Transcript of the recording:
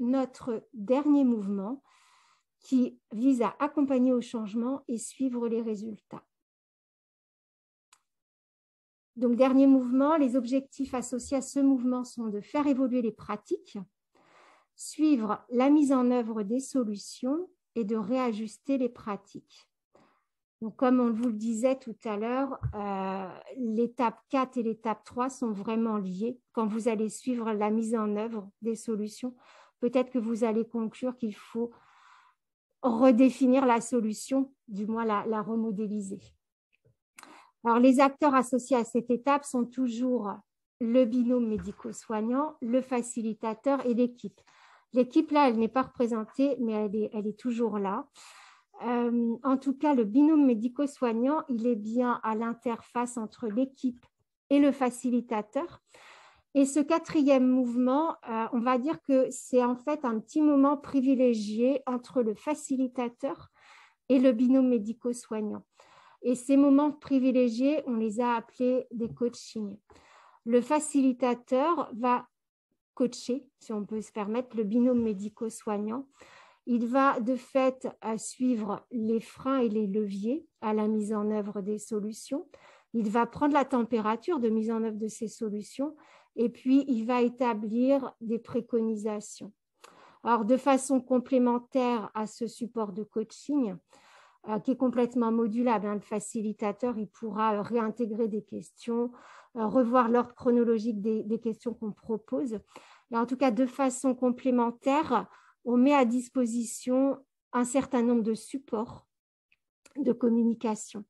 notre dernier mouvement qui vise à accompagner au changement et suivre les résultats. Donc, dernier mouvement, les objectifs associés à ce mouvement sont de faire évoluer les pratiques, suivre la mise en œuvre des solutions et de réajuster les pratiques. Donc, comme on vous le disait tout à l'heure, l'étape 4 et l'étape 3 sont vraiment liées. Quand vous allez suivre la mise en œuvre des solutions, peut-être que vous allez conclure qu'il faut redéfinir la solution, du moins la remodéliser. Alors, les acteurs associés à cette étape sont toujours le binôme médico-soignant, le facilitateur et l'équipe. L'équipe, là, elle n'est pas représentée, mais elle est toujours là. En tout cas, le binôme médico-soignant, il est bien à l'interface entre l'équipe et le facilitateur. Et ce quatrième mouvement, on va dire que c'est en fait un petit moment privilégié entre le facilitateur et le binôme médico-soignant. Et ces moments privilégiés, on les a appelés des coachings. Le facilitateur va coacher, si on peut se permettre, le binôme médico-soignant. Il va de fait suivre les freins et les leviers à la mise en œuvre des solutions. Il va prendre la température de mise en œuvre de ces solutions et puis il va établir des préconisations. Alors, de façon complémentaire à ce support de coaching, qui est complètement modulable, le facilitateur il pourra réintégrer des questions, revoir l'ordre chronologique des questions qu'on propose. Mais en tout cas, de façon complémentaire, on met à disposition un certain nombre de supports de communication.